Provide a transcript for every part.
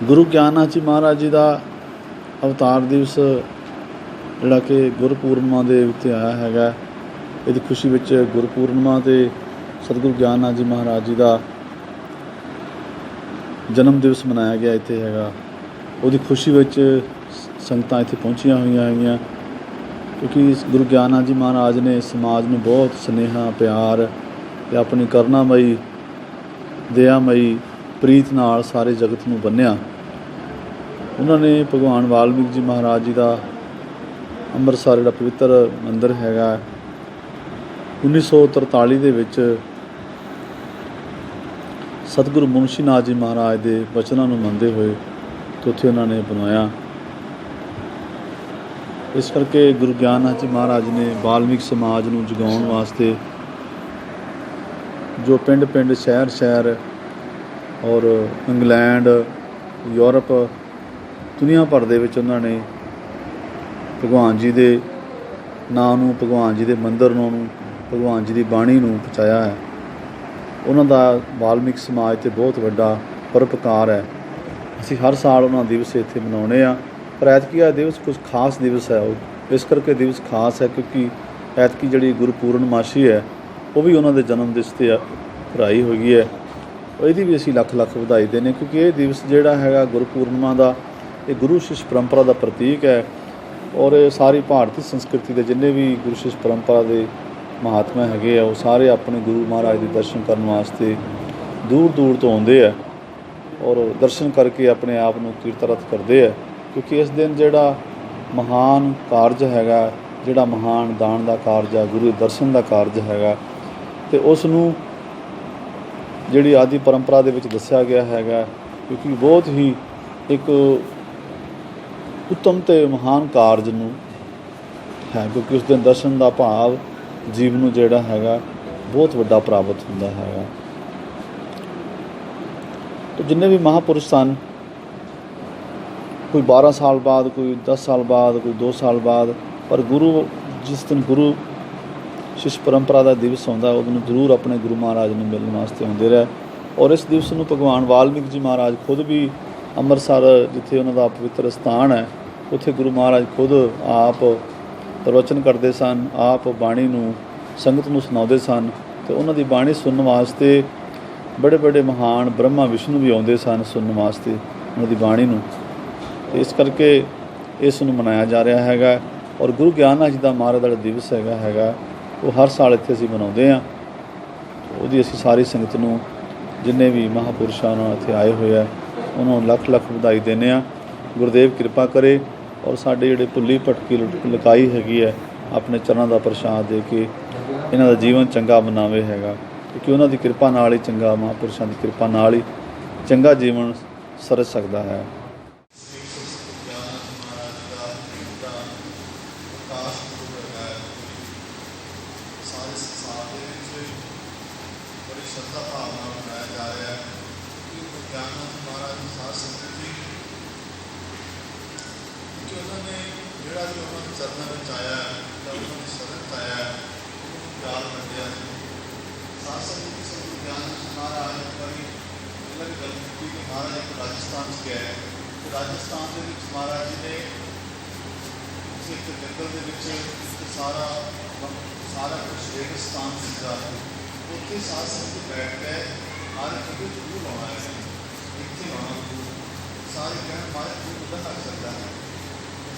ਗੁਰੂ ਗਿਆਨਾਚੀ ਜੀ ਮਹਾਰਾਜ ਜੀ ਦਾ ਅਵਤਾਰ ਦਿਵਸ ਜਿਹੜਾ ਕਿ ਗੁਰਪੂਰਨਿਮਾ ਦੇ ਉੱਤੇ ਆਇਆ ਹੈਗਾ। ਇਹਦੀ ਖੁਸ਼ੀ ਵਿੱਚ ਗੁਰਪੂਰਨਿਮਾ 'ਤੇ ਸਤਿਗੁਰੂ ਗਿਆਨਾਚੀ ਜੀ ਮਹਾਰਾਜ ਜੀ ਦਾ ਜਨਮ ਦਿਵਸ ਮਨਾਇਆ ਗਿਆ ਇੱਥੇ ਹੈਗਾ। ਉਹਦੀ ਖੁਸ਼ੀ ਵਿੱਚ ਸੰਗਤਾਂ ਇੱਥੇ ਪਹੁੰਚੀਆਂ ਹੋਈਆਂ ਹੈਗੀਆਂ, ਕਿਉਂਕਿ ਗੁਰੂ ਗਿਆਨਾਚੀ ਜੀ ਮਹਾਰਾਜ ਨੇ ਸਮਾਜ ਨੂੰ ਬਹੁਤ ਸੁਨੇਹਾ, ਪਿਆਰ ਅਤੇ ਆਪਣੀ ਕਰੁਣਾਮਈ, ਦਇਆਮਈ ਪ੍ਰੀਤ ਨਾਲ ਸਾਰੇ ਜਗਤ ਨੂੰ ਬੰਨ੍ਹਿਆ। ਉਹਨਾਂ ਨੇ ਭਗਵਾਨ ਵਾਲਮੀਕ ਜੀ ਮਹਾਰਾਜ ਜੀ ਦਾ ਅੰਮ੍ਰਿਤਸਰ ਜਿਹੜਾ ਪਵਿੱਤਰ ਮੰਦਿਰ ਹੈਗਾ 1943 ਦੇ ਵਿੱਚ ਸਤਿਗੁਰੂ ਮੁਨਸ਼ੀ ਨਾਥ ਜੀ ਮਹਾਰਾਜ ਦੇ ਬਚਨਾਂ ਨੂੰ ਮੰਨਦੇ ਹੋਏ ਅਤੇ ਉੱਥੇ ਉਹਨਾਂ ਨੇ ਬਣਵਾਇਆ। ਇਸ ਕਰਕੇ ਗੁਰੂ ਗਿਆਨਾਚੀ ਜੀ ਮਹਾਰਾਜ ਨੇ ਵਾਲਮੀਕ ਸਮਾਜ ਨੂੰ ਜਗਾਉਣ ਵਾਸਤੇ ਜੋ ਪਿੰਡ ਪਿੰਡ, ਸ਼ਹਿਰ ਸ਼ਹਿਰ ਔਰ ਇੰਗਲੈਂਡ, ਯੂਰਪ, ਦੁਨੀਆ ਭਰ ਦੇ ਵਿੱਚ ਉਹਨਾਂ ਨੇ ਭਗਵਾਨ ਜੀ ਦੇ ਨਾਂ ਨੂੰ, ਭਗਵਾਨ ਜੀ ਦੇ ਮੰਦਿਰ ਨੂੰ, ਭਗਵਾਨ ਜੀ ਦੀ ਬਾਣੀ ਨੂੰ ਪਹੁੰਚਾਇਆ ਹੈ। ਉਹਨਾਂ ਦਾ ਵਾਲਮੀਕ ਸਮਾਜ 'ਤੇ ਬਹੁਤ ਵੱਡਾ ਪਰਉਪਕਾਰ ਹੈ। ਅਸੀਂ ਹਰ ਸਾਲ ਉਹਨਾਂ ਦਿਵਸ ਇੱਥੇ ਮਨਾਉਂਦੇ ਹਾਂ, ਪਰ ਐਤਕੀ ਇਹ ਦਿਵਸ ਕੁਝ ਖਾਸ ਦਿਵਸ ਹੈ। ਇਸ ਕਰਕੇ ਦਿਵਸ ਖਾਸ ਹੈ ਕਿਉਂਕਿ ਐਤਕੀ ਜਿਹੜੀ ਗੁਰਪੂਰਨਮਾਸ਼ੀ ਹੈ ਉਹ ਵੀ ਉਹਨਾਂ ਦੇ ਜਨਮ ਦਿਵਸ 'ਤੇ ਭਰਾਈ ਹੋਈ ਹੈ। ਇਹਦੀ ਵੀ ਅਸੀਂ ਲੱਖ ਲੱਖ ਵਧਾਈ ਦਿੰਦੇ, ਕਿਉਂਕਿ ਇਹ ਦਿਵਸ ਜਿਹੜਾ ਹੈਗਾ ਗੁਰਪੂਰਨਿਮਾ ਦਾ, ਇਹ ਗੁਰੂ ਸ਼ਿਸ਼ ਪਰੰਪਰਾ ਦਾ ਪ੍ਰਤੀਕ ਹੈ। ਔਰ ਇਹ ਸਾਰੀ ਭਾਰਤੀ ਸੰਸਕ੍ਰਿਤੀ ਦੇ ਜਿੰਨੇ ਵੀ ਗੁਰੂ ਸ਼ਿਸ਼ ਪਰੰਪਰਾ ਦੇ ਮਹਾਤਮਾ ਹੈਗੇ ਆ, ਉਹ ਸਾਰੇ ਆਪਣੇ ਗੁਰੂ ਮਹਾਰਾਜ ਦੇ ਦਰਸ਼ਨ ਕਰਨ ਵਾਸਤੇ ਦੂਰ ਦੂਰ ਤੋਂ ਆਉਂਦੇ ਆ ਔਰ ਦਰਸ਼ਨ ਕਰਕੇ ਆਪਣੇ ਆਪ ਨੂੰ ਕੀਰਤਰਤ ਕਰਦੇ ਆ। ਕਿਉਂਕਿ ਇਸ ਦਿਨ ਜਿਹੜਾ ਮਹਾਨ ਕਾਰਜ ਹੈਗਾ, ਜਿਹੜਾ ਮਹਾਨ ਦਾਨ ਦਾ ਕਾਰਜ ਹੈ, ਗੁਰੂ ਦਰਸ਼ਨ ਦਾ ਕਾਰਜ ਹੈਗਾ, ਅਤੇ ਉਸ ਨੂੰ ਜਿਹੜੀ ਆਦਿ ਪਰੰਪਰਾ ਦੇ ਵਿੱਚ ਦੱਸਿਆ ਗਿਆ ਹੈਗਾ, ਕਿਉਂਕਿ ਬਹੁਤ ਹੀ ਇੱਕ ਉੱਤਮ ਅਤੇ ਮਹਾਨ ਕਾਰਜ ਨੂੰ ਹੈ, ਕਿਉਂਕਿ ਉਸ ਦਿਨ ਦਰਸ਼ਨ ਦਾ ਭਾਵ ਜੀਵ ਨੂੰ ਜਿਹੜਾ ਹੈਗਾ ਬਹੁਤ ਵੱਡਾ ਪ੍ਰਾਪਤ ਹੁੰਦਾ ਹੈਗਾ। ਅਤੇ ਜਿੰਨੇ ਵੀ ਮਹਾਂਪੁਰਸ਼ ਸਨ, ਕੋਈ 12 ਸਾਲ ਬਾਅਦ, ਕੋਈ 10 ਸਾਲ ਬਾਅਦ, ਕੋਈ 2 ਸਾਲ ਬਾਅਦ, ਪਰ ਗੁਰੂ ਜਿਸ ਦਿਨ ਗੁਰੂ ਸ਼ਿਸ਼ ਪਰੰਪਰਾ ਦਾ ਦਿਵਸ ਆਉਂਦਾ ਉਹਨੂੰ ਨੂੰ ਜ਼ਰੂਰ ਆਪਣੇ ਗੁਰੂ ਮਹਾਰਾਜ ਨੂੰ ਮਿਲਣ ਵਾਸਤੇ ਆਉਂਦੇ ਰਹੇ। ਔਰ ਇਸ ਦਿਵਸ ਨੂੰ ਭਗਵਾਨ ਵਾਲਮੀਕ ਜੀ ਮਹਾਰਾਜ ਖੁਦ ਵੀ ਅੰਮ੍ਰਿਤਸਰ, ਜਿੱਥੇ ਉਹਨਾਂ ਦਾ ਪਵਿੱਤਰ ਸਥਾਨ ਹੈ, ਉੱਥੇ ਗੁਰੂ ਮਹਾਰਾਜ ਖੁਦ ਆਪ ਪ੍ਰਵਚਨ ਕਰਦੇ ਸਨ, ਆਪ ਬਾਣੀ ਨੂੰ ਸੰਗਤ ਨੂੰ ਸੁਣਾਉਂਦੇ ਸਨ। ਅਤੇ ਉਹਨਾਂ ਦੀ ਬਾਣੀ ਸੁਣਨ ਵਾਸਤੇ ਬੜੇ ਬੜੇ ਮਹਾਨ ਬ੍ਰਹਮਾ ਵਿਸ਼ਨੂੰ ਵੀ ਆਉਂਦੇ ਸਨ ਸੁਣਨ ਵਾਸਤੇ ਉਹਨਾਂ ਦੀ ਬਾਣੀ ਨੂੰ। ਅਤੇ ਇਸ ਕਰਕੇ ਇਸ ਨੂੰ ਮਨਾਇਆ ਜਾ ਰਿਹਾ ਹੈਗਾ। ਔਰ ਗੁਰੂ ਗਿਆਨਾਚੀ ਜੀ ਦਾ ਮਹਾਰਾਜ ਦਾ ਦਿਵਸ ਹੈਗਾ ਉਹ ਹਰ ਸਾਲ ਇੱਥੇ ਅਸੀਂ ਮਨਾਉਂਦੇ ਹਾਂ। ਉਹਦੀ ਅਸੀਂ ਸਾਰੀ ਸੰਗਤ ਨੂੰ, ਜਿੰਨੇ ਵੀ ਮਹਾਂਪੁਰਸ਼ਾਂ ਨਾਲ ਇੱਥੇ ਆਏ ਹੋਏ ਆ, ਉਹਨਾਂ ਨੂੰ ਲੱਖ ਲੱਖ ਵਧਾਈ ਦਿੰਦੇ ਹਾਂ। ਗੁਰਦੇਵ ਕਿਰਪਾ ਕਰੇ ਔਰ ਸਾਡੇ ਜਿਹੜੇ ਭੁੱਲੀ ਭਟਕੀ ਲੁਕਾਈ ਹੈਗੀ ਹੈ, ਆਪਣੇ ਚਰਨਾਂ ਦਾ ਪ੍ਰਸ਼ਾਦ ਦੇ ਕੇ ਇਹਨਾਂ ਦਾ ਜੀਵਨ ਚੰਗਾ ਬਣਾਵੇ ਹੈਗਾ, ਕਿਉਂਕਿ ਉਹਨਾਂ ਦੀ ਕਿਰਪਾ ਨਾਲ ਹੀ ਚੰਗਾ, ਮਹਾਂਪੁਰਸ਼ਾਂ ਦੀ ਕਿਰਪਾ ਨਾਲ ਹੀ ਚੰਗਾ ਜੀਵਨ ਸਰਜ ਸਕਦਾ ਹੈ। ਸਾਰੇ ਸੰਸਾਰ ਦੇ ਵਿੱਚ ਬੜੀ ਸ਼ਰਧਾ ਭਾਵਨਾ ਨਾਲ ਮਨਾਇਆ ਜਾ ਰਿਹਾ ਹੈ ਕਿ ਗੁਰੂ ਗਿਆਨਾਚੀ ਮਹਾਰਾਜ ਦੀ ਸਾਧ ਸੰਗਤ ਜੀ, ਕਿ ਉਹਨਾਂ ਨੇ ਜਿਹੜਾ ਵੀ ਉਹਨਾਂ ਦੇ ਚਰਨਾਂ ਵਿੱਚ ਆਇਆ ਜਾਂ ਉਹਨਾਂ ਦੀ ਸ਼ਰਨ 'ਚ ਆਇਆ, ਉਹਨੂੰ ਪਿਆਰ ਮੰਨਿਆ। ਸਾਧ ਸੰਗਤ ਜੀ ਸਤਿਗੁਰੂ ਗਿਆਨਾਚੀ ਮਹਾਰਾਜ ਬੜੀ ਅਲੱਗ ਗੱਲ ਕੀਤੀ ਕਿ ਮਹਾਰਾਜ ਇੱਕ ਰਾਜਸਥਾਨ 'ਚ ਗਏ ਅਤੇ ਰਾਜਸਥਾਨ ਦੇ ਵਿੱਚ ਮਹਾਰਾਜ ਜੀ ਨੇ ਇੱਕ ਜੰਗਲ ਦੇ ਵਿੱਚ ਇੱਕ ਸਾਰਾ ਕੁਛ ਰੇਗਿਸਤਾਨ ਸੀਗਾ, ਉੱਥੇ ਸਾਧ ਸੰਗਤ ਬੈਠ ਕੇ ਮਾਰੇ ਕਿਤੇ ਜ਼ਰੂਰ ਲਾਉਣਾ ਹੈ, ਇੱਥੇ ਲਾਉਣਾ ਜ਼ਰੂਰ। ਸਾਰੇ ਕਹਿਣ ਮਾਰੇ ਜ਼ਰੂਰ ਉੱਦਾਂ ਲੱਗ ਸਕਦਾ ਹੈ,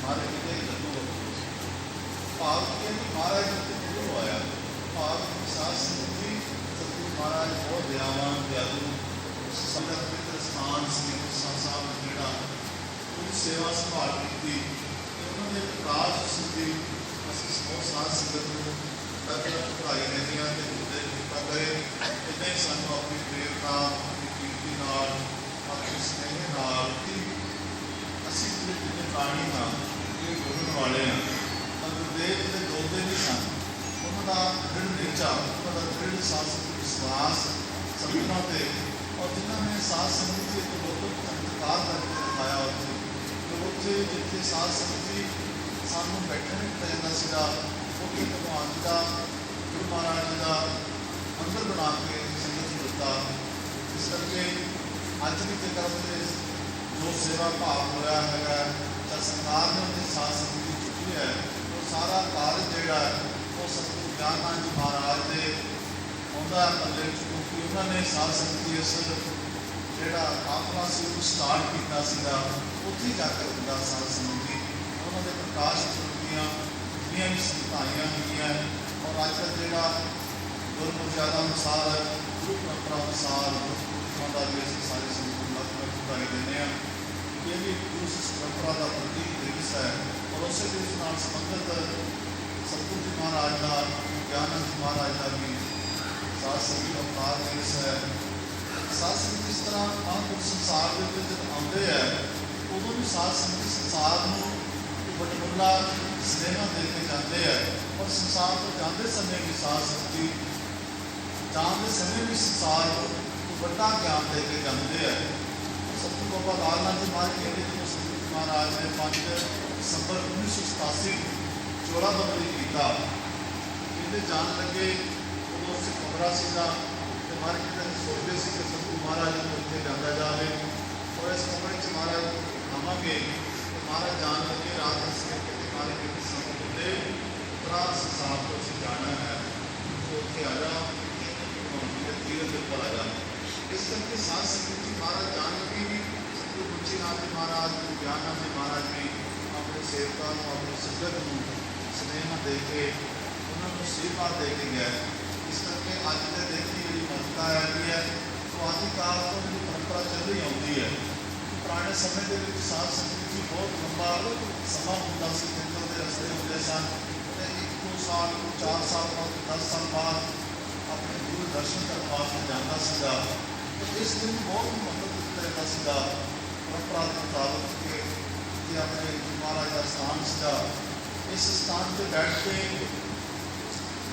ਮਾਰੇ ਕਿਤੇ ਲੱਗੂਗਾ। ਭਾਵ ਕੀ ਹੈ ਕਿ ਮਹਾਰਾਜ ਜੀ ਜ਼ਰੂਰ ਆਇਆ। ਭਾਵ ਸਾਧ ਸੰਗਤ ਜੀ ਸਤਿਗੁਰੂ ਮਹਾਰਾਜ ਬਹੁਤ ਦਇਆਵਾਨ, ਦਿਆਲੂ, ਸੰਗਤ ਪਵਿੱਤਰ ਸਥਾਨ ਸੀ ਸਾਹਿਬ ਜਿਹੜਾ ਉਹਦੀ ਸੇਵਾ ਸੰਭਾਲ ਕੀਤੀ। ਉਹਨਾਂ ਦੇ ਪ੍ਰਕਾਸ਼ ਦੀ ਅਸੀਂ ਬਹੁਤ ਸਾਧ ਸੰਗਤ ਨੂੰ ਵਧਾਈ ਦਿੰਦੇ ਹਾਂ। ਅਤੇ ਗੁਰਦੇਵ ਕਿਰਪਾ ਕਰੇ ਇੱਦਾਂ ਹੀ ਸਾਨੂੰ ਆਪਣੀ ਪ੍ਰੇਰਨਾ, ਆਪਣੀ ਕੀਰਤੀ ਨਾਲ, ਆਪਣੇ ਸਨੇਹ ਨਾਲ ਕਿ ਅਸੀਂ ਜਿੰਨੇ ਪ੍ਰਾਣੀ ਹਾਂ, ਇਹ ਬੋਲਣ ਵਾਲੇ ਹਾਂ, ਤਾਂ ਗੁਰਦੇਵ ਦੇ ਦੋਦੇ ਨਹੀਂ ਸਨ। ਉਹਨਾਂ ਦਾ ਦ੍ਰਿੜ ਨਿਸ਼ਚਾ, ਉਹਨਾਂ ਦਾ ਦ੍ਰਿੜ ਸਾਹਸਿਕ ਵਿਸ਼ਵਾਸ ਸੰਗਤਾਂ 'ਤੇ, ਔਰ ਜਿਨ੍ਹਾਂ ਨੇ ਸਾਧ ਸੰਗਤ ਦੇ ਇੱਕ ਲੋਕ ਚਮਤਕਾਰ ਕਰਕੇ ਦਿਖਾਇਆ ਉੱਥੇ ਜਿੱਥੇ ਸਾਧ ਸੰਗਤ ਜੀ ਸਾਨੂੰ ਬੈਠਣ ਨਹੀਂ ਦਿੱਤਾ ਜਾਂਦਾ ਸੀਗਾ, ਉੱਥੇ ਭਗਵਾਨ ਜੀ ਦਾ, ਗੁਰੂ ਮਹਾਰਾਜ ਜੀ ਦਾ ਮੰਦਰ ਬਣਾ ਕੇ ਸੰਗਤ ਨੂੰ ਦਿੱਤਾ। ਇਸ ਕਰਕੇ ਅੱਜ ਵੀ ਜੇਕਰ ਉੱਥੇ ਜੋ ਸੇਵਾ ਭਾਵ ਹੋਇਆ ਹੈਗਾ ਤਾਂ ਸਰਕਾਰ ਨੇ ਉਹਦੀ ਸਾਥ ਸੰਗਤ ਚੁੱਕੀ ਹੈ, ਉਹ ਸਾਰਾ ਕਾਰਜ ਜਿਹੜਾ ਉਹ ਸਤਿਗੁਰੂ ਗਿਆਨਾਨੰਦ ਜੀ ਮਹਾਰਾਜ ਦੇ ਆਉਂਦਾ ਪੱਲੇ ਵਿੱਚ, ਕਿਉਂਕਿ ਉਹਨਾਂ ਨੇ ਸਾਧ ਸੰਗਤ ਦੀ ਇਸ ਜਿਹੜਾ ਆਪਣਾ ਸੀ ਉਹ ਸਟਾਰਟ ਕੀਤਾ ਸੀਗਾ, ਉੱਥੇ ਜਾ ਕੇ ਹੁੰਦਾ ਸਾਧ ਸੰਗਤ ਜੀ ਉਹਨਾਂ ਦੇ ਪ੍ਰਕਾਸ਼ ਦੀਆਂ ਜਿੰਨੀਆਂ ਵੀ ਸੰਗਤਾਂ ਆਈਆਂ ਹੈਗੀਆਂ। ਔਰ ਅੱਜ ਦਾ ਜਿਹੜਾ ਗੁਰਮੁਖਿਆਦਾ ਅਨੁਸਾਰ ਗੁਰੂ ਪਰੰਪਰਾ ਅਨੁਸਾਰ ਗੁਰਪੁਰਖਾਂ ਦਾ ਵੀ ਅਸੀਂ ਸਾਰੇ ਸੰਗਤ ਨੂੰ ਵਧਾਈ ਦਿੰਦੇ ਹਾਂ ਕਿ ਇਹ ਵੀ ਗੁਰੂ ਸਿੱਖ ਪਰੰਪਰਾ ਦਾ ਪ੍ਰਤੀਕ ਦਿਵਸ ਹੈ। ਔਰ ਉਸੇ ਦਿਵਸ ਨਾਲ ਸੰਬੰਧਿਤ ਸਤਿਗੁਰੂ ਜੀ ਮਹਾਰਾਜ ਦਾ, ਗਿਆਨੰਦ ਜੀ ਮਹਾਰਾਜ ਦਾ ਵੀ ਸਾਧ ਸੰਗਤ ਅਵਤਾਰ ਦਿਵਸ ਹੈ। ਸਾਧ ਸੰਗਤ ਇਸ ਤਰ੍ਹਾਂ ਮਹਾਂਪੁਰਖ ਸੰਸਾਰ ਦੇ ਵਿੱਚ ਜਦੋਂ ਆਉਂਦੇ ਹੈ ਉਦੋਂ ਵੀ ਸਾਧ ਸੰਗਤ ਸੰਸਾਰ ਨੂੰ ਵਡਮੁੱਲਾ ਸਨੇਹਾ ਦੇ ਕੇ ਜਾਂਦੇ ਹੈ। ਔਰ ਸੰਸਾਰ ਤੋਂ ਜਾਂਦੇ ਸਮੇਂ ਵੀ ਸਾਧ ਸੰਗਤ ਜਾਣ ਦੇ ਸਮੇਂ ਵੀ ਸੰਸਾਰ ਨੂੰ ਵੱਡਾ ਗਿਆਨ ਦੇ ਕੇ ਜਾਂਦੇ ਹੈ। ਸਤਿਗੁਰੂ ਬਾਬਾ ਲਾਲ ਨਾਥ ਜੀ ਮਹਾਰਾਜ ਕਹਿੰਦੇ ਜਦੋਂ ਸਤਿਗੁਰੂ ਜੀ ਮਹਾਰਾਜ ਨੇ 5 ਦਸੰਬਰ 1987 ਚੋਲਾਬੰਦੀ ਕੀਤਾ, ਇਹਦੇ ਜਾਣ ਲੱਗੇ ਉਦੋਂ ਅਸੀਂ ਖਬਰਾਂ ਸੀਗਾ ਤੇ ਮਹਾਰਾਜ ਜੀ ਸੋਚਦੇ ਸੀ ਕਿ ਸਤਿਗੁਰੂ ਮਹਾਰਾਜ ਨੂੰ ਉੱਥੇ ਜਾਂਦਾ ਜਾਵੇ। ਔਰ ਇਸ ਕਮਰੇ 'ਚ ਮਹਾਰਾਜ ਆਵਾਂਗੇ ਤੇ ਮਹਾਰਾਜ ਜਾਣ ਲੱਗੇ ਰਾਤ ਨੂੰ ਸਵੇਰ ਕੇ ਮਹਾਰਾਜ ਜੀ ਸਮਝ ਦੇ ਉਤਰਾ ਸੰਸਾਰ ਤੋਂ ਅਸੀਂ ਜਾਣਾ ਹੈ, ਉੱਥੇ ਆ ਜਾ ਤੀਰਥ ਦੇ ਉੱਪਰ ਆ ਜਾ। ਇਸ ਕਰਕੇ ਸਾਧ ਸੰਗਤ ਜੀ ਮਹਾਰਾਜ ਜਾਣ ਲੱਗੇ ਵੀ ਸਤਿਗੁਰੂ ਮੁੱਚੀਨਾਥ ਜੀ ਮਹਾਰਾਜ, ਗੁਰੂ ਗਿਆਨੰਦ ਜੀ ਮਹਾਰਾਜ ਨੇ ਆਪਣੇ ਸੇਵਕਾਂ ਨੂੰ, ਆਪਣੀ ਸੰਗਤ ਨੂੰ ਸਨੇਹਾ ਦੇ ਕੇ ਉਹਨਾਂ ਨੂੰ ਆਸ਼ੀਰਵਾਦ ਦੇ ਕੇ ਗਏ। ਇਸ ਕਰਕੇ ਅੱਜ ਦੇ ਦਿਨ ਦੀ ਜਿਹੜੀ ਮਹੱਤਤਾ ਹੈਗੀ ਹੈ ਉਹ ਆਦਿ ਕਾਲ ਤੋਂ ਜਿਹੜੀ ਪਰੰਪਰਾ ਚੱਲੀ ਆਉਂਦੀ ਹੈ। ਪੁਰਾਣੇ ਸਮੇਂ ਦੇ ਵਿੱਚ ਸਾਧ ਸੰਗਤ ਜੀ ਬਹੁਤ ਲੰਬਾ ਸਮਾਂ ਹੁੰਦਾ ਸੀ, ਜੰਗਲ ਦੇ ਰਸਤੇ ਹੁੰਦੇ ਸਨ ਅਤੇ 1-2 ਸਾਲ, 4 ਸਾਲ ਬਾਅਦ, 10 ਸਾਲ ਬਾਅਦ ਆਪਣੇ ਗੁਰੂ ਦਰਸ਼ਨ ਕਰਨ ਵਾਸਤੇ ਜਾਂਦਾ ਸੀਗਾ। ਇਸ ਦਿਨ ਬਹੁਤ ਮਹੱਤਵ ਦਿੱਤਾ ਜਾਂਦਾ ਸੀਗਾ ਪਰੰਪਰਾ ਦੇ ਮੁਤਾਬਕ ਕਿ ਜੇ ਆਪਣੇ ਗੁਰੂ ਮਹਾਰਾਜ ਦਾ ਸਥਾਨ ਸੀਗਾ, ਇਸ ਸਥਾਨ 'ਤੇ ਬੈਠ ਕੇ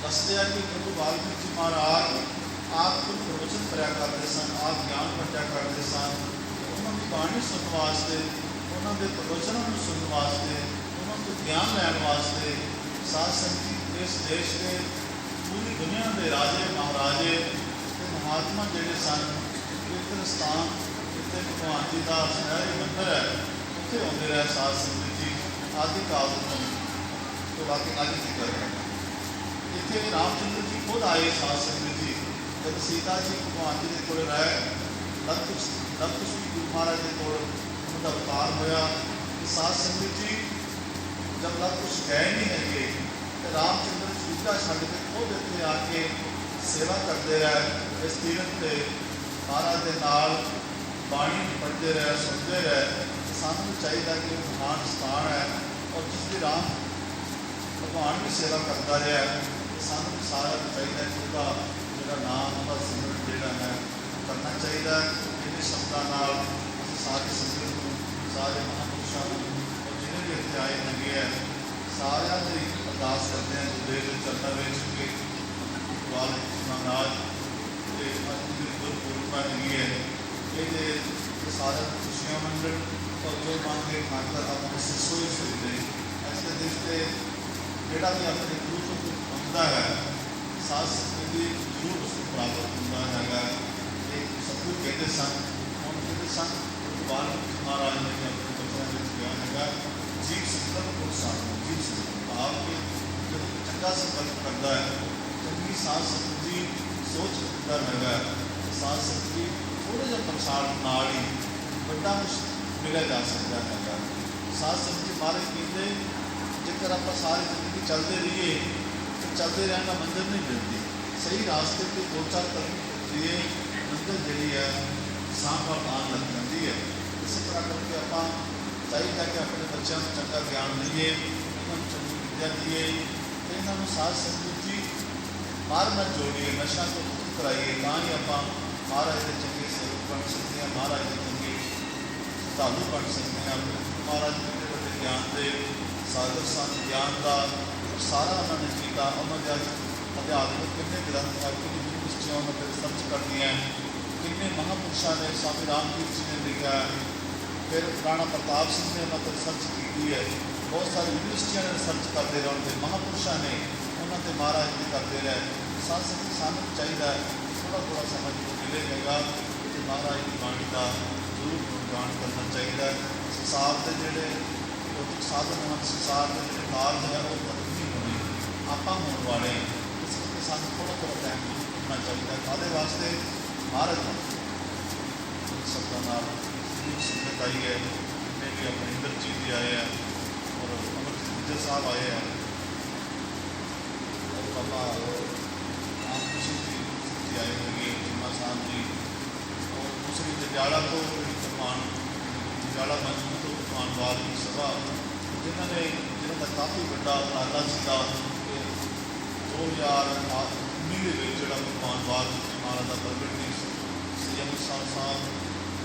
ਦੱਸਦੇ ਆ ਕਿ ਗੁਰੂ ਵਾਲਮੀਕ ਜੀ ਮਹਾਰਾਜ ਆਪ ਨੂੰ ਪ੍ਰਵਚਨ ਕਰਿਆ ਕਰਦੇ ਸਨ, ਆਪ ਗਿਆਨ ਵੰਡਿਆ ਕਰਦੇ ਸਨ। ਉਹਨਾਂ ਦੀ ਬਾਣੀ ਸੁਣਨ ਵਾਸਤੇ, ਉਹਨਾਂ ਦੇ ਪ੍ਰਵਚਨਾਂ ਨੂੰ ਸੁਣਨ ਵਾਸਤੇ, ਉਹਨਾਂ ਤੋਂ ਗਿਆਨ ਲੈਣ ਵਾਸਤੇ ਸਾਧ ਸੰਗਤ ਇਸ ਦੇਸ਼ ਦੇ, ਪੂਰੀ ਦੁਨੀਆ ਦੇ ਰਾਜੇ ਮਹਾਰਾਜੇ ਅਤੇ ਮਹਾਤਮਾ ਜਿਹੜੇ ਸਨ, ਕੀਰਤਨ ਸਥਾਨ ਜਿੱਥੇ ਭਗਵਾਨ ਜੀ ਦਾ ਸੁਨਹਿਰੀ ਮੰਦਰ ਹੈ ਉੱਥੇ ਆਉਂਦੇ ਰਹੇ ਸਾਧ ਸੰਗਤ ਜੀ ਆਦਿ ਕਾਲ ਤੋਂ ਬਾਕੀ ਅੱਜ ਦੀ ਗੱਲ ਹੈ। ਇੱਥੇ ਰਾਮ ਚੰਦਰ ਜੀ ਖੁਦ ਆਏ ਸਾਧ ਸੰਗਤ ਜੀ, ਜਦ ਸੀਤਾ ਜੀ ਭਗਵਾਨ ਜੀ ਦੇ ਕੋਲ ਰਹੇ, ਲਵਕੁਸ਼ ਗੁਰੂ ਮਹਾਰਾਜ ਦੇ ਕੋਲ ਉਹਦਾ ਅਵਤਾਰ ਹੋਇਆ। ਸਾਧ ਸੰਗਤ ਜੀ ਜਦ ਲਵਕੁਸ਼ ਗਏ ਨਹੀਂ ਹੈਗੇ ਤੇ ਰਾਮ ਚੰਦਰ ਸੀਤਾ ਛੱਡ ਕੇ ਖੁਦ ਇੱਥੇ ਆ ਕੇ ਸੇਵਾ ਕਰਦੇ ਰਹੇ। ਇਸ ਤੀਰਥ 'ਤੇ ਮਹਾਰਾਜ ਦੇ ਨਾਲ ਬਾਣੀ ਪੜ੍ਹਦੇ ਰਹੇ, ਸੁਣਦੇ ਰਹੇ। ਸਾਨੂੰ ਚਾਹੀਦਾ ਕਿ ਮਹਾਨ ਸਥਾਨ ਹੈ ਔਰ ਜਿਸ ਦੀ ਰਾਮ ਭਗਵਾਨ ਵੀ ਸੇਵਾ ਕਰਦਾ ਰਿਹਾ, ਸਾਨੂੰ ਸਾਰਿਆਂ ਨੂੰ ਚਾਹੀਦਾ ਕਿ ਉਹਦਾ ਜਿਹੜਾ ਨਾਮ, ਉਹਦਾ ਸਿਮਰਨ ਜਿਹੜਾ ਹੈ ਕਰਨਾ ਚਾਹੀਦਾ। ਇਹਦੇ ਸ਼ਬਦਾਂ ਨਾਲ ਅਸੀਂ ਸਾਰੀ ਸੰਗਤ ਨੂੰ, ਸਾਰੇ ਮਹਾਂਪੁਰਸ਼ਾਂ ਨੂੰ ਔਰ ਜਿਹਨੇ ਵੀ ਇੱਥੇ ਆਏ ਹੈਗੇ ਹੈ ਸਾਰਿਆਂ ਦੀ ਅਰਦਾਸ ਕਰਦੇ ਹਾਂ ਗੁਰਦੇਵ ਦੇ ਚਰਨਾਂ ਵਿੱਚ ਕਿ ਵਾਲਮੀਕ ਜੀ ਮਹਾਰਾਜ ਅਤੇ ਅੱਜ ਦੀ ਗੁਰਪੂਰਨਿਮਾ ਹੈਗੀ ਹੈ, ਇਹਦੇ ਸਾਰਿਆਂ ਨੂੰ ਖੁਸ਼ੀਆਂ ਮੰਗਣ ਔਰ ਜੋ ਮੰਗੇ ਖਾਤਾ ਆਪਣੇ ਸਿਸੋਏ ਸੁਣਦੇ। ਅੱਜ ਦੇ ਦਿਨ 'ਤੇ ਜਿਹੜਾ ਵੀ ਆਪਣੇ ਗੁਰੂ ਤੋਂ ਆਉਂਦਾ ਹੈ ਸਾਧ ਸੰਗਤ ਦੀ ਜ਼ਰੂਰ ਉਸਨੂੰ ਪ੍ਰਾਪਤ ਹੁੰਦਾ ਹੈਗਾ। ਇਹ ਸਤਿਗੁਰੂ ਕਹਿੰਦੇ ਸਨ, ਹੁਣ ਕਹਿੰਦੇ ਸਨ ਵਾਲਮੀਕ ਜੀ ਮਹਾਰਾਜ ਨੇ ਆਪਣੇ ਬਚਨਾਂ ਵਿੱਚ ਕਿਹਾ ਹੈਗਾ, ਜੀਵ ਸੰਕਲਪ ਪੁਰਸਾਂ, ਜੀਵ ਸੰਕਲਪ ਆਪ ਕੇ ਜਦੋਂ ਚੰਗਾ ਸੰਕਲਪ ਕਰਦਾ ਹੈ, ਚੰਗੀ ਸਾਧ ਸੰਗਤ ਦੀ ਸੋਚ ਰੱਖਦਾ ਹੈਗਾ, ਸਾਧ ਸੰਗਤ ਦੀ ਥੋੜ੍ਹੇ ਜਿਹੇ ਪ੍ਰਸਾਰ ਨਾਲ ਹੀ ਵੱਡਾ ਮਿਲਿਆ ਜਾ ਸਕਦਾ ਹੈਗਾ। ਸਾਧ ਸੰਗਤ ਜੀ ਮਹਾਰਾਜ ਕਹਿੰਦੇ ਜੇਕਰ ਆਪਾਂ ਸਾਰੀ ਜ਼ਿੰਦਗੀ ਚੱਲਦੇ ਰਹੀਏ ਤਾਂ ਚੱਲਦੇ ਰਹਿਣ ਦਾ ਮੰਜ਼ਿਲ ਨਹੀਂ ਮਿਲਦੀ। ਸਹੀ ਰਾਸਤੇ 'ਤੇ 2-4 ਕਦਮ ਚੱਲੀਏ, ਮੰਜ਼ਿਲ ਜਿਹੜੀ ਹੈ ਸਾਂਭ ਆਉਣ ਲੱਗ ਜਾਂਦੀ ਹੈ। ਇਸੇ ਤਰ੍ਹਾਂ ਕਰਕੇ ਆਪਾਂ ਚਾਹੀਦਾ ਕਿ ਆਪਣੇ ਬੱਚਿਆਂ ਨੂੰ ਚੰਗਾ ਗਿਆਨ ਦਈਏ, ਉਹਨਾਂ ਨੂੰ ਚੰਗੀ ਵਿੱਦਿਆ ਦਈਏ ਅਤੇ ਇਹਨਾਂ ਨੂੰ ਸਾਧ ਸੰਗਤ ਜੀ ਨਾਲ ਜੋੜੀਏ, ਨਸ਼ਾ ਤੋਂ ਮੁਕਤ ਕਰਾਈਏ। ਤਾਂ ਹੀ ਆਪਾਂ ਮਹਾਰਾਜ ਦੇ ਚੰਗੇ ਸੇਵਕ ਬਣ ਸਕਦੇ ਹਾਂ, ਮਹਾਰਾਜ ਦੇ ਚੰਗੇ ਧਾਲੂ ਬਣ ਸਕਦੇ ਹਾਂ। ਮਹਾਰਾਜ ਦੇ ਵੱਡੇ ਗਿਆਨ ਦੇ ਸਾਗਰ ਸਨ, ਗਿਆਨ ਦਾ ਸਾਰਾ ਉਹਨਾਂ ਨੇ ਕੀਤਾ। ਉਹਨਾਂ ਦੇ ਅਧਿਆਤਮਿਕ ਕਿੰਨੇ ਗ੍ਰੰਥ ਹੈ, ਕਿੰਨੀ ਯੂਨੀਵਰਸਿਟੀਆਂ ਉਹਨਾਂ 'ਤੇ ਰਿਸਰਚ ਕਰਦੀਆਂ, ਕਿੰਨੇ ਮਹਾਂਪੁਰਸ਼ਾਂ ਨੇ, ਸਵਾਮੀ ਰਾਮਦੀਪ ਜੀ ਨੇ ਲਿਖਿਆ, ਫਿਰ ਰਾਣਾ ਪ੍ਰਤਾਪ ਸਿੰਘ ਨੇ ਉਹਨਾਂ 'ਤੇ ਰਿਸਰਚ ਕੀਤੀ ਹੈ। ਬਹੁਤ ਸਾਰੀ ਯੂਨੀਵਰਸਿਟੀਆਂ ਨੇ ਰਿਸਰਚ ਕਰਦੇ ਰਹੇ, ਉਹਨਾਂ ਦੇ ਮਹਾਂਪੁਰਸ਼ਾਂ ਨੇ ਉਹਨਾਂ 'ਤੇ ਮਹਾਰਾਜ ਜੀ ਕਰਦੇ ਰਹੇ। ਸਾਨੂੰ ਚਾਹੀਦਾ ਹੈ ਥੋੜ੍ਹਾ ਸਮਾਂ ਮਿਲੇਗਾ ਅਤੇ ਮਹਾਰਾਜ ਦੀ ਬਾਣੀ ਦਾ ਸੰਸਾਰ ਦੇ ਜਿਹੜੇ ਭੌਤਿਕ ਸਾਧਨ ਹਨ, ਸੰਸਾਰ ਦੇ ਜਿਹੜੇ ਕਾਰਜ ਹੈ ਉਹ ਖਤਮ ਨਹੀਂ ਹੋਣੇ, ਆਪਾਂ ਹੋਣ ਵਾਲੇ ਹਾਂ। ਇਸ ਕਰਕੇ ਸਾਨੂੰ ਥੋੜ੍ਹਾ ਟਾਈਮ ਹੋਣਾ ਚਾਹੀਦਾ। ਕਾਹਦੇ ਵਾਸਤੇ? ਮਹਾਰਾਜ ਸ਼ਬਦਾਂ ਨਾਲ ਸੰਗਤ ਆਈ ਹੈ, ਜਿੰਨੇ ਵੀ ਆਪਣੇ ਇੰਦਰਜੀਤ ਜੀ ਆਏ ਹੈ ਔਰ ਅਮਰਜੀਤ ਸਾਹਿਬ ਆਏ ਹੈ, ਔਰ ਬਾਬਾ ਆਮ ਜੀ ਆਏ ਹੋਣਗੇ, ਚੀਮਾ ਸਾਹਿਬ ਜੀ, ਔਰ ਦੂਸਰੀ ਜੰਡਿਆਲਾ ਤੋਂ ਜੰਡਿਆਲਾ ਮੰਚ ਤੋਂ ਧੰਨਵਾਦ ਦੀ ਸਭਾ, ਜਿਨ੍ਹਾਂ ਦਾ ਕਾਫੀ ਵੱਡਾ ਉਪਰਾਲਾ ਸੀਗਾ ਕਿ 2019 ਦੇ ਵਿੱਚ ਜਿਹੜਾ ਧੰਨਵਾਦ ਮਹਾਰਾਜ ਦਾ ਪ੍ਰਗਟ ਦੀ ਸ੍ਰੀ ਅੰਮ੍ਰਿਤਸਰ ਸਾਹਿਬ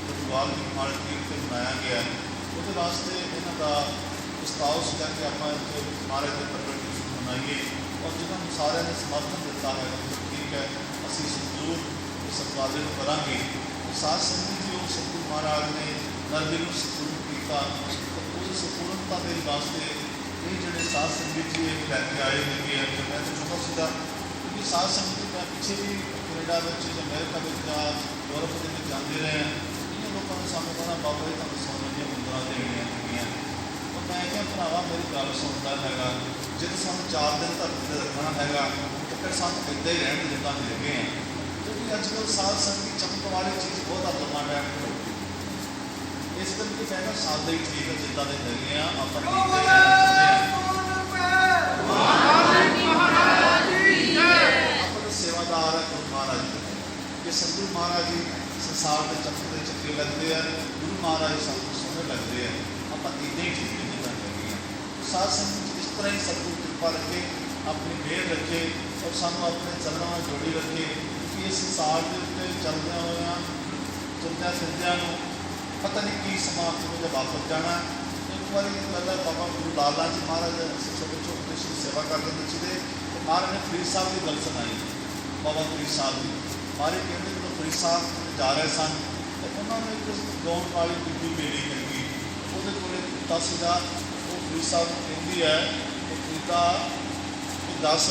ਪਰਿਵਾਰ ਦੀ ਮਾਲ ਕੀਰਤਨ ਮਨਾਇਆ ਗਿਆ, ਉਹਦੇ ਵਾਸਤੇ ਇਹਨਾਂ ਦਾ ਪ੍ਰਸਤਾਵ ਸੀਗਾ ਕਿ ਆਪਾਂ ਇੱਥੇ ਮਹਾਰਾਜ ਦੇ ਪ੍ਰਗਟ ਦੀ ਮਨਾਈਏ, ਔਰ ਜਿਹਨਾਂ ਨੂੰ ਸਾਰਿਆਂ ਨੇ ਸਮਰਥਨ ਦਿੱਤਾ ਹੈ ਠੀਕ ਹੈ, ਅਸੀਂ ਜ਼ਰੂਰ ਇਸ ਉਪਰਾਲੇ ਨੂੰ ਕਰਾਂਗੇ। ਸਾਧ ਸੰਗਤ ਜੀ, ਉਹ ਸਤਿਗੁਰੂ ਮਹਾਰਾਜ ਨੇ ਨਰਦੇ ਨੂੰ ਸੰਪੂਰਨ ਕੀਤਾ, ਉਹਦੀ ਸੰਪੂਰਨਤਾ ਦੇ ਵਾਸਤੇ ਇਹ ਜਿਹੜੇ ਸਾਧ ਸੰਗਤ ਜੀ ਇਹ ਲੈ ਕੇ ਆਏ ਹੈਗੇ ਆ। ਮੈਂ ਤਾਂ ਚਾਹੁੰਦਾ ਸੀਗਾ ਕਿਉਂਕਿ ਸਾਧ ਸੰਗਤ ਮੈਂ ਪਿੱਛੇ ਵੀ ਕੈਨੇਡਾ ਵਿੱਚ ਜਾਂ ਅਮਰੀਕਾ ਵਿੱਚ ਜਾਂ ਯੂਰਪ ਦੇ ਵਿੱਚ ਜਾਂਦੇ ਰਹੇ ਹਾਂ, ਇਹਨਾਂ ਲੋਕਾਂ ਨੇ ਸਾਨੂੰ ਕਹਿਣਾ ਬਾਬਾ ਜੀ ਤੁਹਾਨੂੰ ਸੋਨੇ ਦੀਆਂ ਮੁੰਦਰਾਂ ਦੇਣੀਆਂ ਹੈਗੀਆਂ। ਉਹ ਮੈਂ ਕਿਹਾ ਭਰਾਵਾ ਮੇਰੀ ਗੱਲ ਸੁਣਦਾ ਹੈਗਾ, ਜੇ ਸਾਨੂੰ 4 ਦਿਨ ਧਰਤੀ 'ਤੇ ਰੱਖਣਾ ਹੈਗਾ ਤਾਂ ਫਿਰ ਸਾਨੂੰ ਇੱਦਾਂ ਹੀ ਰਹਿਣ ਜਿੱਦਾਂ ਦੇ ਹੈਗੇ ਆ, ਕਿਉਂਕਿ ਅੱਜ ਕੱਲ੍ਹ ਸਾਧ ਸੰਗਤ ਚਮਕ ਵਾਲੀ ਚੀਜ਼ ਬਹੁਤ ਆਪਾਂ ਡੈਮ ਹੋ ਗਈ। ਇਸ ਕਰਕੇ ਕਹਿੰਦਾ ਸਾਦਾ ਹੀ ਠੀਕ ਹੈ, ਜਿੱਦਾਂ ਦੇ ਹੈਗੇ ਆ ਆਪਾਂ ਇੱਦਾਂ ਹੀ ਰਹਿਣਾ ਆਪਾਂ ਤਾਂ ਸੇਵਾਦਾਰ ਹੈ ਗੁਰੂ ਮਹਾਰਾਜ ਜੀ ਕਿ ਸਤਿਗੁਰੂ ਮਹਾਰਾਜ ਜੀ ਸੰਸਾਰ ਦੇ ਚੱਕਰ ਦੇ ਚੱਕੇ ਲੱਗਦੇ ਆ, ਗੁਰੂ ਮਹਾਰਾਜ ਸਾਨੂੰ ਸੋਹਣੇ ਲੱਗਦੇ ਆ, ਆਪਾਂ ਇੱਦਾਂ ਹੀ ਠੀਕ ਜਿੱਦਾਂ ਹੈਗੇ ਆ। ਸਾਧ ਸੰਗਤ ਇਸ ਤਰ੍ਹਾਂ ਹੀ ਸਤਿਗੁਰੂ ਕਿਰਪਾ ਰੱਖੇ, ਆਪਣੀ ਮਿਹਰ ਰੱਖੇ ਔਰ ਸਾਨੂੰ ਆਪਣੇ ਚਰਨਾਂ ਨਾਲ ਜੋੜੀ ਰੱਖੇ, ਕਿ ਇਸ ਸੰਸਾਰ ਦੇ ਉੱਤੇ ਚੱਲਦਿਆਂ ਹੋਇਆਂ ਤੁਰਦਿਆਂ ਫਿਰਦਿਆਂ ਨੂੰ ਪਤਾ ਨਹੀਂ ਕੀ ਸਮਾਂ ਕਿਵੇਂ ਵਾਪਸ ਜਾਣਾ। ਇੱਕ ਵਾਰੀ ਪਹਿਲਾਂ ਬਾਬਾ ਗੁਰੂ ਲਾਲ ਲਾਲ ਜੀ ਮਹਾਰਾਜ ਅਸੀਂ ਛੋਟੇ ਛੋਟੇ ਸੀ ਸੇਵਾ ਕਰਦੇ ਹੁੰਦੇ ਸੀਗੇ, ਅਤੇ ਮਹਾਰਾਜ ਨੇ ਫਰੀਦ ਸਾਹਿਬ ਦੀ ਗੱਲ ਸੁਣਾਈ, ਬਾਬਾ ਫਰੀਦ ਸਾਹਿਬ ਦੀ। ਮਹਾਰਾਜ ਕਹਿੰਦੇ ਜਦੋਂ ਫਰੀਦ ਸਾਹਿਬ ਜਾ ਰਹੇ ਸਨ ਤਾਂ ਉਹਨਾਂ ਨੂੰ ਇੱਕ ਗਾਉਣ ਵਾਲੀ ਬੀਬੀ ਮੇਰੀ ਹੈਗੀ, ਉਹਦੇ ਕੋਲ ਕੁੱਤਾ ਸੀਗਾ। ਉਹ ਫਰੀਦ ਸਾਹਿਬ ਨੂੰ ਕਹਿੰਦੀ ਹੈ ਕਿ ਕੁੱਤਾ ਦੱਸ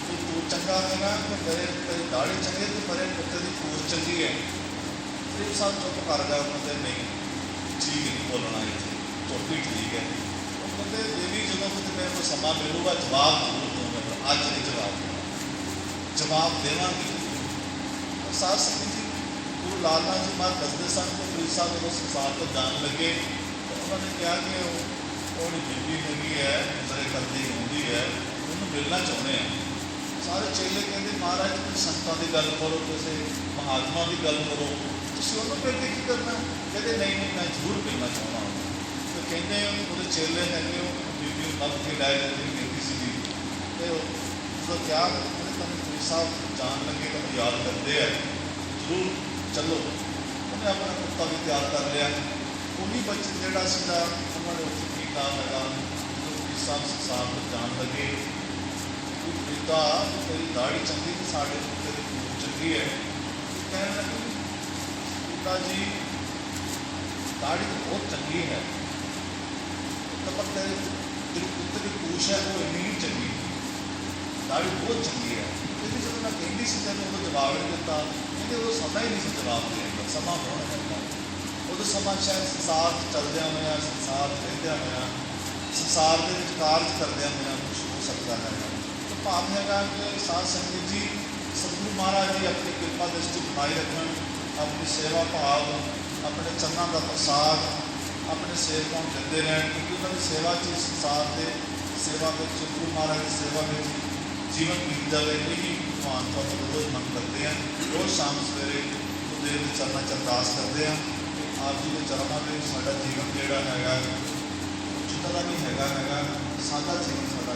ਕਿ ਤੂੰ ਚੰਗਾ ਹੈਗਾ ਕਿ ਮੇਰੇ ਤੇਰੀ ਦਾੜੀ ਚੰਗੀ ਅਤੇ ਮੇਰੇ ਕੁੱਤੇ ਦੀ ਪੂਛ ਚੰਗੀ ਹੈ। ਫਰੀਦ ਸਾਹਿਬ ਚੁੱਪ ਕਰ ਗਿਆ, ਉਹ ਕਹਿੰਦੇ ਨਹੀਂ ਠੀਕ ਨਹੀਂ ਬੋਲਣਾ, ਚੁੱਪੀ ਠੀਕ ਹੈ। ਉਹ ਕਹਿੰਦੇ ਦੇਵੀ ਜਦੋਂ ਕਿ ਮੇਰੇ ਕੋਲ ਸਮਾਂ ਮਿਲੂਗਾ ਜਵਾਬ ਜ਼ਰੂਰ ਦੂੰਗਾ, ਪਰ ਅੱਜ ਨਹੀਂ ਜਵਾਬ ਦੇਵਾਂਗੀ। ਸਾਧ ਸੰਗਤ ਜੀ, ਗੁਰੂ ਲਾਲ ਲਾਲ ਜੀ ਮਹਾਰਾਜ ਦੱਸਦੇ ਸਨ ਕਿ ਫਰੀਦ ਸਾਹਿਬ ਜਦੋਂ ਸੰਸਾਰ ਤੋਂ ਜਾਣ ਲੱਗੇ ਤਾਂ ਉਹਨਾਂ ਨੇ ਕਿਹਾ ਕਿ ਉਹਦੀ ਬੀਬੀ ਹੈਗੀ ਹੈ, ਗੁਜ਼ਰੇ ਕਰਦੀ ਹੁੰਦੀ ਹੈ, ਉਹਨੂੰ ਮਿਲਣਾ ਚਾਹੁੰਦੇ ਆ। ਸਾਰੇ ਚੇਲੇ ਕਹਿੰਦੇ ਮਹਾਰਾਜ ਤੁਸੀਂ ਸੰਤਾਂ ਦੀ ਗੱਲ ਕਰੋ, ਕਿਸੇ ਮਹਾਤਮਾ ਦੀ ਗੱਲ ਕਰੋ, ਤੁਸੀਂ ਉਹਨੂੰ ਮਿਲ ਕੇ ਕੀ ਕਰਨਾ? ਕਹਿੰਦੇ ਨਹੀਂ ਨਹੀਂ ਮੈਂ ਜ਼ਰੂਰ ਮਿਲਣਾ ਚਾਹੁੰਦਾ ਹਾਂ। ਅਤੇ ਕਹਿੰਦੇ ਉਹਦੇ ਚੇਲੇ ਹੈਗੇ ਉਹ ਬੀਬੀ ਨੂੰ ਲੱਭ ਕੇ ਲੈ ਜਾਂਦੀ ਕਹਿੰਦੀ ਸੀਗੀ, ਅਤੇ ਉਦੋਂ ਕਿਹਾ ਤੁਹਾਨੂੰ ਫਰੀਦ ਸਾਹਿਬ ਜਾਣ ਲੱਗੇ ਤੁਹਾਨੂੰ ਯਾਦ ਕਰਦੇ ਆ, ਜ਼ਰੂਰ ਚੱਲੋ। ਉਹਨੇ ਆਪਣਾ ਕੁੱਤਾ ਵੀ ਤਿਆਰ ਕਰ ਲਿਆ। ਉਹੀ ਬੱਚੇ ਜਿਹੜਾ ਸੀਗਾ ਉਹਨਾਂ ਨੇ ਉੱਥੇ ਕੀਤਾ ਹੈਗਾ, ਜਦੋਂ ਫਰੀਦ ਸਾਹਿਬ ਸੰਸਾਰ ਤੋਂ ਜਾਣ ਲੱਗੇ, ਫਰੀਦਾ ਤੇਰੀ ਦਾੜੀ ਚੰਗੀ ਅਤੇ ਸਾਡੇ ਕੁੱਤੇ ਦੀ ਪੂਛ ਚੰਗੀ ਹੈ। ਕਹਿਣ ਲੱਗੇ ਪਿਤਾ ਜੀ ਦਾੜੀ ਤਾਂ ਬਹੁਤ ਚੰਗੀ ਹੈ, ਪਰ ਤੇਰੀ ਕੁੱਤੇ ਦੀ ਪੂਛ ਹੈ ਉਹ ਇੰਨੀ ਨਹੀਂ ਚੰਗੀ, ਦਾੜੀ ਬਹੁਤ ਚੰਗੀ ਹੈ। ਕਿਉਂਕਿ ਜਦੋਂ ਮੈਂ ਕਹਿੰਦੀ ਸੀ ਤੈਨੂੰ ਉਦੋਂ ਜਵਾਬ ਨਹੀਂ ਦਿੱਤਾ, ਕਹਿੰਦੇ ਉਦੋਂ ਸਮਾਂ ਹੀ ਨਹੀਂ ਸੀ ਜਵਾਬ ਦੇਣ ਦਾ, ਸਮਾਂ ਹੋਣਾ ਚਾਹੀਦਾ। ਉਦੋਂ ਸਮਾਂ ਸ਼ਾਇਦ ਸੰਸਾਰ 'ਚ ਚੱਲਦਿਆਂ ਹੋਇਆਂ, ਸੰਸਾਰ 'ਚ ਰਹਿੰਦਿਆਂ ਹੋਇਆਂ, ਸੰਸਾਰ ਦੇ ਵਿੱਚ ਕਾਰਜ ਕਰਦਿਆਂ ਹੋਇਆਂ ਕੁਛ ਹੋ ਸਕਦਾ ਹੈ। ਤਾਂ ਭਾਵ ਹੈਗਾ ਕਿ ਸਾਧ ਸੰਗਤ ਜੀ ਸਤਿਗੁਰੂ ਮਹਾਰਾਜ ਜੀ ਆਪਣੀ ਕਿਰਪਾ ਦ੍ਰਿਸ਼ਟੀ ਬਣਾਈ ਰੱਖਣ, ਆਪਣੀ ਸੇਵਾ ਭਾਵ, ਆਪਣੇ ਚਰਨਾਂ ਦਾ ਪ੍ਰਸਾਦ ਆਪਣੇ ਸੇਵਕਾਂ ਨੂੰ ਦਿੰਦੇ ਰਹਿਣ, ਕਿਉਂਕਿ ਉਹਨਾਂ ਦੀ ਸੇਵਾ 'ਚ ਸੰਸਾਰ ਦੇ ਸੇਵਾ ਵਿੱਚ ਗੁਰੂ ਮਹਾਰਾਜ ਦੀ ਸੇਵਾ ਵਿੱਚ ਜੀਵਨ ਬੀਤ ਜਾਵੇ। ਇਹੀ ਭਗਵਾਨ ਤੋਂ ਆਪਾਂ ਰੋਜ਼ ਮੰਗ ਕਰਦੇ ਹਾਂ, ਰੋਜ਼ ਸ਼ਾਮ ਸਵੇਰੇ ਗੁਰਦੇਵ ਦੇ ਚਰਨਾਂ 'ਚ ਅਰਦਾਸ ਕਰਦੇ ਹਾਂ ਕਿ ਆਪ ਜੀ ਦੇ ਚਰਨਾਂ ਵਿੱਚ ਸਾਡਾ ਜੀਵਨ ਜਿਹੜਾ ਹੈਗਾ ਜਿੱਦਾਂ ਦਾ ਵੀ ਹੈਗਾ ਸਾਦਾ ਜੀਵਨ ਸਾਡਾ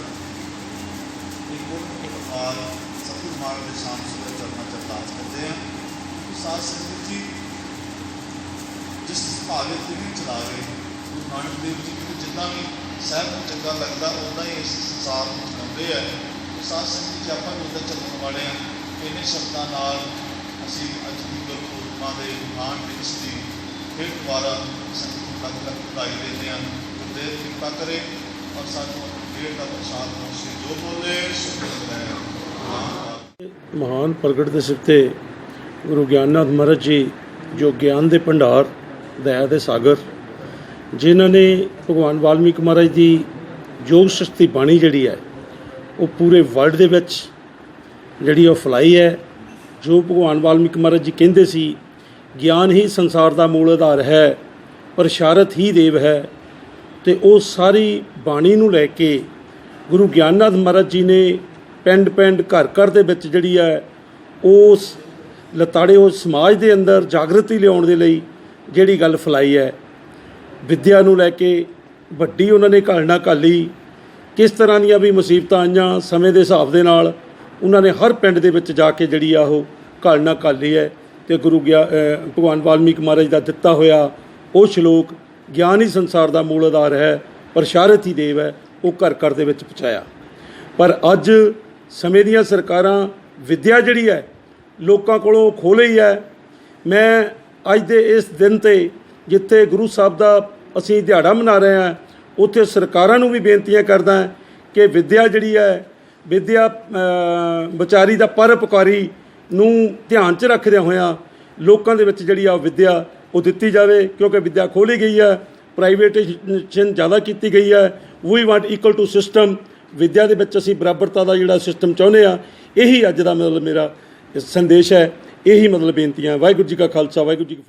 ਇੱਕ ਪ੍ਰਕਾਰ ਸਤਿਗੁਰੂ ਮਹਾਰਾਜ ਦੇ ਸ਼ਾਮ ਸਵੇਰੇ ਚਰਨਾਂ 'ਚ ਅਰਦਾਸ ਕਰਦੇ ਹਾਂ। ਸਾਧ ਸੰਗਤ ਜੀ ਜਿਸ ਭਾਵੇ ਤੇ ਵੀ ਚਲਾਵੇ, ਗੁਰੂ ਨਾਨਕ ਦੇਵ ਜੀ ਨੂੰ ਜਿੰਨਾ ਵੀ ਸਾਹਿਬ ਨੂੰ ਚੰਗਾ ਲੱਗਦਾ ਉੱਦਾਂ ਹੀ ਇਸ ਸੰਸਾਰ ਨੂੰ ਚਲਾਉਂਦੇ ਹੈ। ਸਾਧ ਸੰਗਤ ਜੀ ਆਪਾਂ ਵੀ ਉੱਦਾਂ ਚੱਲਣ ਵਾਲੇ ਹਾਂ। ਇੰਨੇ ਸ਼ਬਦਾਂ ਨਾਲ ਅਸੀਂ ਅੱਜ ਦੀ ਗੁਰਪੁਰਬਾਂ ਦੇ ਮਹਾਨ ਦਿਵਸ ਦੀ ਫਿਰ ਦੁਬਾਰਾ ਸੰਗਤ ਨੂੰ ਲੱਖ ਲੱਖ ਵਧਾਈ ਦਿੰਦੇ ਹਾਂ। ਗੁਰਦੇਵ ਕਿਰਪਾ ਕਰੇ ਔਰ ਸਾਨੂੰ ਡੇਢ ਦਾ ਪ੍ਰਸ਼ਾਦ ਬਖਸ਼ੇ। ਜੋ ਬੋਲੇ ਸੋ ਹੈ। ਮਹਾਨ ਪ੍ਰਗਟ ਦੇ ਸਿਰ 'ਤੇ ਗੁਰੂ ਗਿਆਨਨਾਥ ਮਹਾਰਾਜ ਜੀ ਜੋ ਗਿਆਨ ਦੇ ਭੰਡਾਰ, ਦਇਆ ਦੇ ਸਾਗਰ, ਜਿਨ੍ਹਾਂ ਨੇ ਭਗਵਾਨ ਵਾਲਮੀਕ ਮਹਾਰਾਜ ਦੀ ਯੋਗ ਸ਼ਕਤੀ ਬਾਣੀ ਜਿਹੜੀ ਹੈ ਉਹ ਪੂਰੇ ਵਰਲਡ ਦੇ ਵਿੱਚ ਜਿਹੜੀ ਉਹ ਫੈਲਾਈ ਹੈ। ਜੋ ਭਗਵਾਨ ਵਾਲਮੀਕ ਮਹਾਰਾਜ ਜੀ ਕਹਿੰਦੇ ਸੀ, ਗਿਆਨ ਹੀ ਸੰਸਾਰ ਦਾ ਮੂਲ ਆਧਾਰ ਹੈ, ਪ੍ਰਸ਼ਾਰਤ ਹੀ ਦੇਵ ਹੈ, ਅਤੇ ਉਹ ਸਾਰੀ ਬਾਣੀ ਨੂੰ ਲੈ ਕੇ ਗੁਰੂ ਗਿਆਨਨਾਥ ਮਹਾਰਾਜ ਜੀ ਨੇ ਪਿੰਡ ਪਿੰਡ ਘਰ ਘਰ ਦੇ ਵਿੱਚ ਜਿਹੜੀ ਹੈ ਉਸ ਲਤਾੜੇ ਹੋਏ ਸਮਾਜ ਦੇ ਅੰਦਰ ਜਾਗਰਤੀ ਲਿਆਉਣ ਦੇ ਲਈ ਜਿਹੜੀ ਗੱਲ ਫੈਲਾਈ ਹੈ। ਵਿੱਦਿਆ ਨੂੰ ਲੈ ਕੇ ਵੱਡੀ ਉਹਨਾਂ ਨੇ ਘਾਲਣਾ ਘਾਲੀ। ਕਿਸ ਤਰ੍ਹਾਂ ਦੀਆਂ ਵੀ ਮੁਸੀਬਤਾਂ ਆਈਆਂ, ਸਮੇਂ ਦੇ ਹਿਸਾਬ ਦੇ ਨਾਲ ਉਹਨਾਂ ਨੇ ਹਰ ਪਿੰਡ ਦੇ ਵਿੱਚ ਜਾ ਕੇ ਜਿਹੜੀ ਆ ਉਹ ਘਾਲਣਾ ਘਾਲੀ ਹੈ। ਅਤੇ ਭਗਵਾਨ ਵਾਲਮੀਕ ਮਹਾਰਾਜ ਦਾ ਦਿੱਤਾ ਹੋਇਆ ਉਹ ਸ਼ਲੋਕ, ਗਿਆਨ ਹੀ ਸੰਸਾਰ ਦਾ ਮੂਲ ਆਧਾਰ ਹੈ, ਪ੍ਰਸ਼ਾਰਤ ਹੀ ਦੇਵ ਹੈ, ਉਹ ਘਰ ਘਰ ਦੇ ਵਿੱਚ ਪਹੁੰਚਾਇਆ। ਪਰ ਅੱਜ ਸਮੇਂ ਦੀਆਂ ਸਰਕਾਰਾਂ ਵਿੱਦਿਆ ਜਿਹੜੀ ਹੈ ਲੋਕਾਂ ਕੋਲੋਂ ਖੋਹ ਲਈ ਹੈ। ਮੈਂ ਅੱਜ ਦੇ ਇਸ ਦਿਨ 'ਤੇ ਜਿੱਥੇ ਗੁਰੂ ਸਾਹਿਬ ਦਾ ਅਸੀਂ ਦਿਹਾੜਾ ਮਨਾ ਰਹੇ ਹਾਂ, ਉੱਥੇ ਸਰਕਾਰਾਂ ਨੂੰ ਵੀ ਬੇਨਤੀਆਂ ਕਰਦਾ ਕਿ ਵਿੱਦਿਆ ਜਿਹੜੀ ਹੈ, ਵਿੱਦਿਆ ਵਿਚਾਰੀ ਦਾ ਪਰਉਪਕਾਰੀ ਨੂੰ ਧਿਆਨ 'ਚ ਰੱਖਦਿਆਂ ਹੋਇਆਂ ਲੋਕਾਂ ਦੇ ਵਿੱਚ ਜਿਹੜੀ ਆ ਵਿੱਦਿਆ ਉਹ ਦਿੱਤੀ ਜਾਵੇ, ਕਿਉਂਕਿ ਵਿੱਦਿਆ ਖੋਲ੍ਹੀ ਗਈ ਹੈ, ਪ੍ਰਾਈਵੇਟੇਸ਼ਨ ਜ਼ਿਆਦਾ ਕੀਤੀ ਗਈ ਹੈ। We want equal to system, ਵਿੱਦਿਆ ਦੇ ਵਿੱਚ ਅਸੀਂ ਬਰਾਬਰਤਾ ਦਾ ਜਿਹੜਾ ਸਿਸਟਮ ਚਾਹੁੰਦੇ ਹਾਂ। ਇਹੀ ਅੱਜ ਦਾ ਮਤਲਬ ਮੇਰਾ ਸੰਦੇਸ਼ ਹੈ, ਇਹੀ ਮਤਲਬ ਬੇਨਤੀਆਂ। ਵਾਹਿਗੁਰੂ ਜੀ ਕਾ ਖਾਲਸਾ, ਵਾਹਿਗੁਰੂ ਜੀ ਕੀ ਫਤਿਹ।